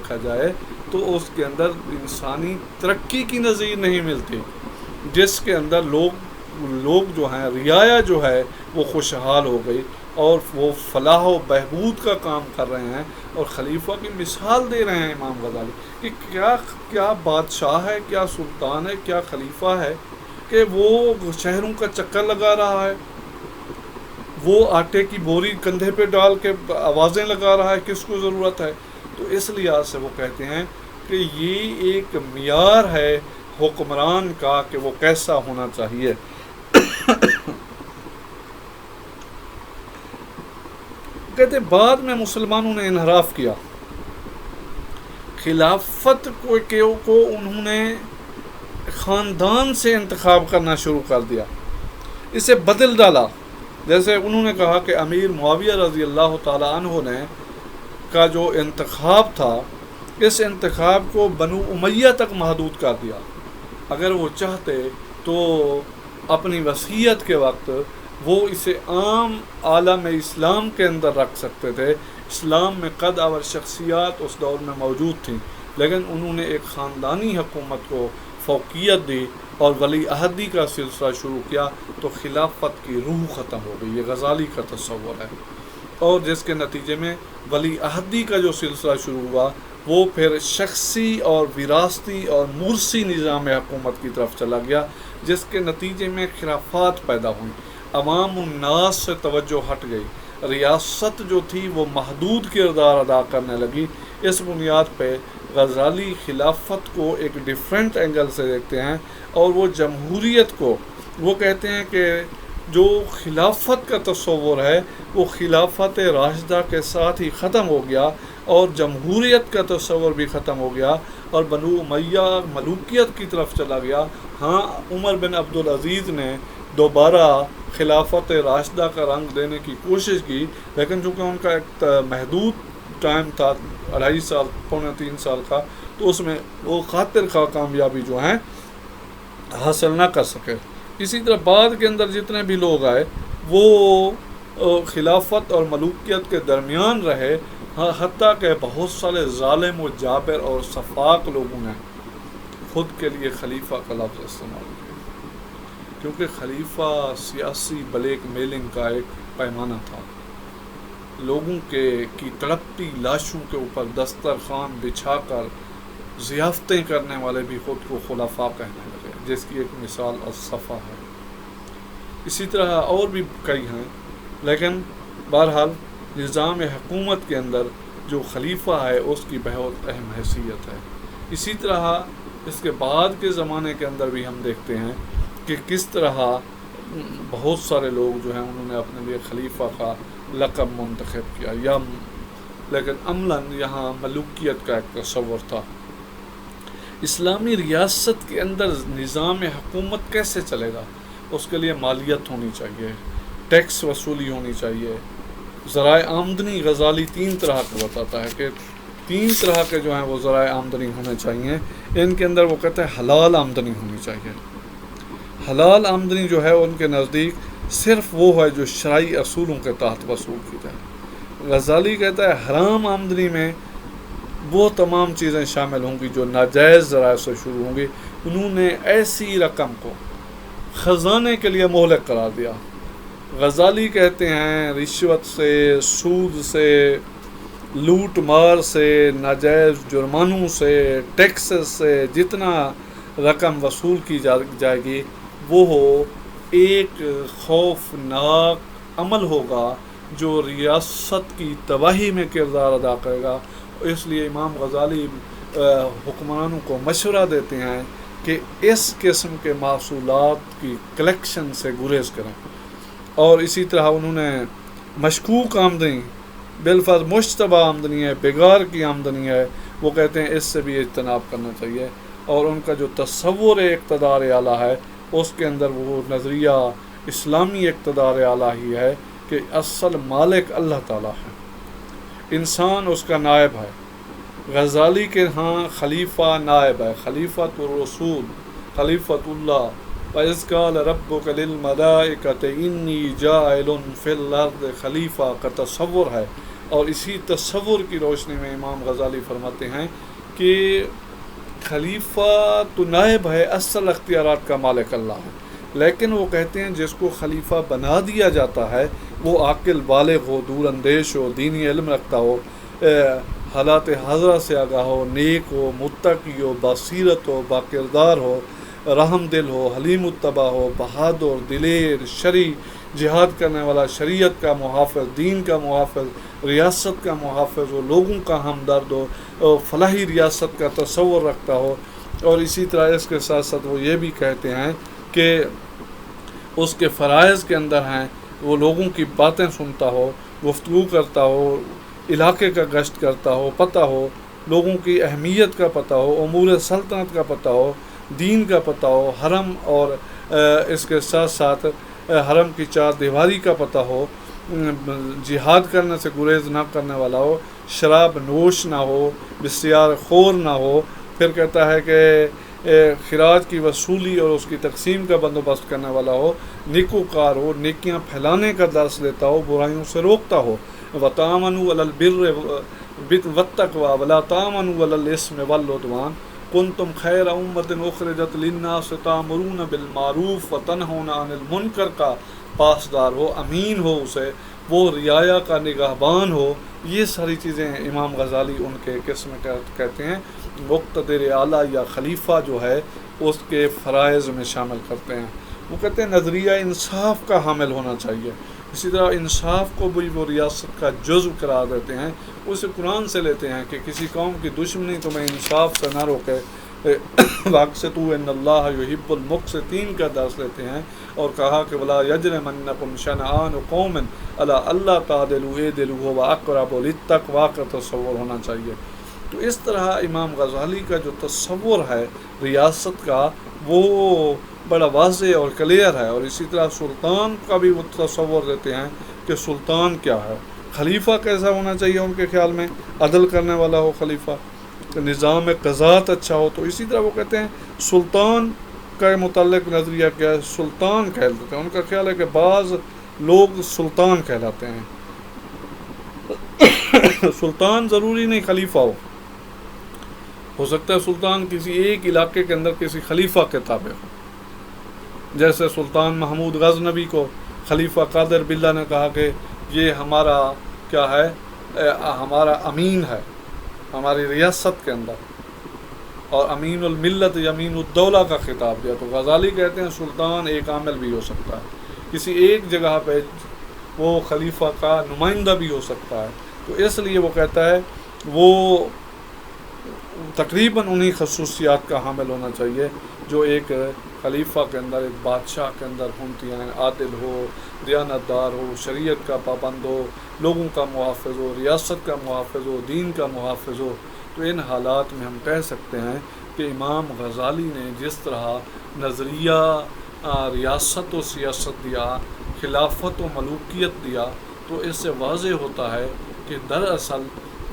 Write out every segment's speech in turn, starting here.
دیکھا جائے تو اس کے اندر انسانی ترقی کی نظیر نہیں ملتی، جس کے اندر لوگ جو ہیں رعایا جو ہے وہ خوشحال ہو گئی اور وہ فلاح و بہبود کا کام کر رہے ہیں، اور خلیفہ کی مثال دے رہے ہیں امام غزالی کہ کیا بادشاہ ہے، کیا سلطان ہے، کیا خلیفہ ہے کہ وہ شہروں کا چکر لگا رہا ہے، وہ آٹے کی بوری کندھے پہ ڈال کے آوازیں لگا رہا ہے، کس کو ضرورت ہے؟ تو اس لحاظ سے وہ کہتے ہیں کہ یہ ایک معیار ہے حکمران کا کہ وہ کیسا ہونا چاہیے۔ کہتے بعد میں مسلمانوں نے انحراف کیا، خلافت کو انہوں نے خاندان سے انتخاب کرنا شروع کر دیا، اسے بدل ڈالا۔ جیسے انہوں نے کہا کہ امیر معاویہ رضی اللہ تعالیٰ عنہ نے کا جو انتخاب تھا، اس انتخاب کو بنو امیہ تک محدود کر دیا۔ اگر وہ چاہتے تو اپنی وصیت کے وقت وہ اسے عام عالم اسلام کے اندر رکھ سکتے تھے۔ اسلام میں قد اور شخصیات اس دور میں موجود تھیں، لیکن انہوں نے ایک خاندانی حکومت کو فوقیت دی اور ولی عہدی کا سلسلہ شروع کیا، تو خلافت کی روح ختم ہو گئی۔ یہ غزالی کا تصور ہے، اور جس کے نتیجے میں ولی عہدی کا جو سلسلہ شروع ہوا وہ پھر شخصی اور وراثتی اور مرثی نظام حکومت کی طرف چلا گیا، جس کے نتیجے میں خرافات پیدا ہوئیں، عوام الناس سے توجہ ہٹ گئی، ریاست جو تھی وہ محدود کردار ادا کرنے لگی۔ اس بنیاد پہ غزالی خلافت کو ایک ڈیفرنٹ اینگل سے دیکھتے ہیں، اور وہ جمہوریت کو وہ کہتے ہیں کہ جو خلافت کا تصور ہے وہ خلافت راشدہ کے ساتھ ہی ختم ہو گیا، اور جمہوریت کا تصور بھی ختم ہو گیا، اور بنو امیہ ملوکیت کی طرف چلا گیا۔ ہاں، عمر بن عبدالعزیز نے دوبارہ خلافت راشدہ کا رنگ دینے کی کوشش کی، لیکن چونکہ ان کا ایک محدود ٹائم تھا، 2.5 سال پونے 3 سال کا، تو اس میں وہ خاطر خواہ کامیابی جو ہیں حاصل نہ کر سکے۔ اسی طرح بعد کے اندر جتنے بھی لوگ آئے وہ خلافت اور ملوکیت کے درمیان رہے، حتیٰ کہ بہت سارے ظالم و جابر اور سفاک لوگوں نے خود کے لیے خلیفہ کا لفظ استعمال کیا، کیونکہ خلیفہ سیاسی بلیک میلنگ کا ایک پیمانہ تھا۔ لوگوں کی تڑپتی لاشوں کے اوپر دسترخوان بچھا کر ضیافتیں کرنے والے بھی خود کو خلفاء کہنے لگے، جس کی ایک مثال الصفا ہے۔ اسی طرح اور بھی کئی ہیں، لیکن بہرحال نظام حکومت کے اندر جو خلیفہ ہے اس کی بہت اہم حیثیت ہے۔ اسی طرح اس کے بعد کے زمانے کے اندر بھی ہم دیکھتے ہیں کہ کس طرح بہت سارے لوگ جو ہیں انہوں نے اپنے لیے خلیفہ کا لقب منتخب کیا، لیکن عملاً یہاں ملوکیت کا ایک تصور تھا۔ اسلامی ریاست کے اندر نظام حکومت کیسے چلے گا؟ اس کے لیے مالیت ہونی چاہیے، ٹیکس وصولی ہونی چاہیے، ذرائع آمدنی۔ غزالی 3 طرح کا بتاتا ہے کہ 3 طرح کے جو ہیں وہ ذرائع آمدنی ہونے چاہیے۔ ان کے اندر وہ کہتے ہیں حلال آمدنی ہونی چاہیے۔ حلال آمدنی جو ہے ان کے نزدیک صرف وہ ہے جو شرعی اصولوں کے تحت وصول کی جائے۔ غزالی کہتا ہے حرام آمدنی میں وہ تمام چیزیں شامل ہوں گی جو ناجائز ذرائع سے شروع ہوں گی۔ انہوں نے ایسی رقم کو خزانے کے لیے مہلک قرار دیا۔ غزالی کہتے ہیں رشوت سے، سود سے، لوٹ مار سے، ناجائز جرمانوں سے، ٹیکسز سے جتنا رقم وصول کی جائے گی وہ ایک خوفناک عمل ہوگا جو ریاست کی تباہی میں کردار ادا کرے گا۔ اس لیے امام غزالی حکمرانوں کو مشورہ دیتے ہیں کہ اس قسم کے محصولات کی کلیکشن سے گریز کریں، اور اسی طرح انہوں نے مشکوک آمدنی، بالفرض مشتبہ آمدنی ہے، بگار کی آمدنی ہے، وہ کہتے ہیں اس سے بھی اجتناب کرنا چاہیے۔ اور ان کا جو تصور اقتدار اعلیٰ ہے اس کے اندر وہ نظریہ اسلامی اقتدار اعلیٰ ہی ہے کہ اصل مالک اللہ تعالیٰ ہے، انسان اس کا نائب ہے۔ غزالی کے ہاں خلیفہ نائب ہے، خلیفۃ الرسول، خلیفۃ اللہ۔ وَإِذْ قَالَ رَبُّكَ لِلْمَلَائِكَةِ إِنِّي جَاعِلٌ فِي الْأَرْضِ خلیفہ کا تصور ہے اور اسی تصور کی روشنی میں امام غزالی فرماتے ہیں کہ خلیفہ تو نائب ہے، اصل اختیارات کا مالک اللہ ہے، لیکن وہ کہتے ہیں جس کو خلیفہ بنا دیا جاتا ہے وہ عاقل بالغ ہو، دور اندیش ہو، دینی علم رکھتا ہو، حالات حاضرہ سے آگاہ ہو، نیک ہو، متقی ہو، بصیرت ہو، باکردار ہو، رحم دل ہو، حلیم الطبع ہو، بہادر، دلیر، شرعی، جہاد کرنے والا، شریعت کا محافظ، دین کا محافظ، ریاست کا محافظ ہو، لوگوں کا ہمدرد ہو، فلاحی ریاست کا تصور رکھتا ہو، اور اسی طرح اس کے ساتھ ساتھ وہ یہ بھی کہتے ہیں کہ اس کے فرائض کے اندر ہیں وہ لوگوں کی باتیں سنتا ہو، گفتگو کرتا ہو، علاقے کا گشت کرتا ہو، پتہ ہو، لوگوں کی اہمیت کا پتہ ہو، امور سلطنت کا پتہ ہو، دین کا پتہ ہو، حرم اور اس کے ساتھ ساتھ حرم کی چار دیواری کا پتہ ہو، جہاد کرنے سے گریز نہ کرنے والا ہو، شراب نوش نہ ہو، بسیار خور نہ ہو، پھر کہتا ہے کہ خراج کی وصولی اور اس کی تقسیم کا بندوبست کرنے والا ہو، نیکوکار ہو، نیکیاں پھیلانے کا درس لیتا ہو، برائیوں سے روکتا ہو، وَتَعَاوَنُوا عَلَى الْبِرِّ وَالتَّقْوَىٰ وَلَا تَعَاوَنُوا عَلَى الْإِثْمِ وَالْعُدْوَانِ كُنتُمْ خَيْرَ أُمَّةٍ أُخْرِجَتْ لِلنَّاسِ تَأْمُرُونَ بِالْمَعْرُوفِ وَتَنْهَوْنَ عَنِ الْمُنكَرِ کا پاسدار ہو، امین ہو، اسے وہ رعایا کا نگہبان ہو۔ یہ ساری چیزیں امام غزالی ان کے قسم کہتے ہیں مقتدر اعلیٰ یا خلیفہ جو ہے اس کے فرائض میں شامل کرتے ہیں۔ وہ کہتے ہیں نظریہ انصاف کا حامل ہونا چاہیے، اسی طرح انصاف کو بھی وہ ریاست کا جزو قرار دیتے ہیں، اسے قرآن سے لیتے ہیں کہ کسی قوم کی دشمنی تمہیں انصاف سے نہ روکے، واقسطوا ان اللہ یحب المقسطین کا درس لیتے ہیں، اور کہا کہ ولا یجرمنکم شنآن قوم علی الا تعدلوا اعدلوا هو اقرب للتقوی کا تصور ہونا چاہیے۔ تو اس طرح امام غزالی کا جو تصور ہے ریاست کا وہ بڑا واضح اور کلیئر ہے، اور اسی طرح سلطان کا بھی وہ تصور دیتے ہیں کہ سلطان کیا ہے، خلیفہ کیسا ہونا چاہیے ان کے خیال میں، عدل کرنے والا ہو خلیفہ، نظام قضات اچھا ہو۔ تو اسی طرح وہ کہتے ہیں سلطان کا متعلق نظریہ کیا ہے، سلطان کہلاتے ہیں، ان کا خیال ہے کہ بعض لوگ سلطان کہلاتے ہیں، سلطان ضروری نہیں خلیفہ ہو سکتا ہے سلطان کسی ایک علاقے کے اندر کسی خلیفہ کے تابع ہو، جیسے سلطان محمود غزنوی کو خلیفہ قادر باللہ نے کہا کہ یہ ہمارا کیا ہے، ہمارا امین ہے ہماری ریاست کے اندر، اور امین الملت امین الدولہ کا خطاب دیا۔ تو غزالی کہتے ہیں سلطان ایک عامل بھی ہو سکتا ہے، کسی ایک جگہ پہ وہ خلیفہ کا نمائندہ بھی ہو سکتا ہے، تو اس لیے وہ کہتا ہے وہ تقریباً انہی خصوصیات کا حامل ہونا چاہیے جو ایک خلیفہ کے اندر، ایک بادشاہ کے اندر ہوتی ہیں، عادل ہو، دیانتدار ہو، شریعت کا پابند ہو، لوگوں کا محافظ ہو، ریاست کا محافظ ہو، دین کا محافظ ہو۔ تو ان حالات میں ہم کہہ سکتے ہیں کہ امام غزالی نے جس طرح نظریہ ریاست و سیاست دیا، خلافت و ملوکیت دیا، تو اس سے واضح ہوتا ہے کہ دراصل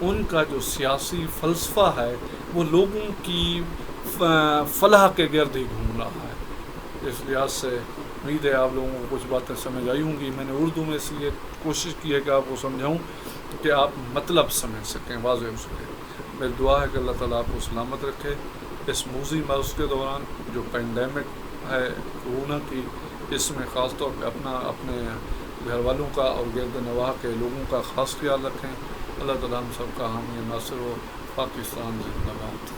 ان کا جو سیاسی فلسفہ ہے وہ لوگوں کی فلاح کے گرد ہی گھوم رہا ہے۔ اس لحاظ سے امید ہے آپ لوگوں کو کچھ باتیں سمجھ آئی ہوں گی۔ میں نے اردو میں اس لیے کوشش کی ہے کہ آپ کو سمجھاؤں کہ آپ مطلب سمجھ سکیں، واضح ہو سکے۔ میری دعا ہے کہ اللہ تعالیٰ آپ کو سلامت رکھے اس موذی مرض کے دوران جو پینڈیمک ہے کورونا کی، اس میں خاص طور پہ اپنے گھر والوں کا اور گرد نواح کے لوگوں کا خاص خیال رکھیں۔ اللہ تعالیٰ ہم سب کا حامی ناصر ہو۔ پاکستان زندہ باد۔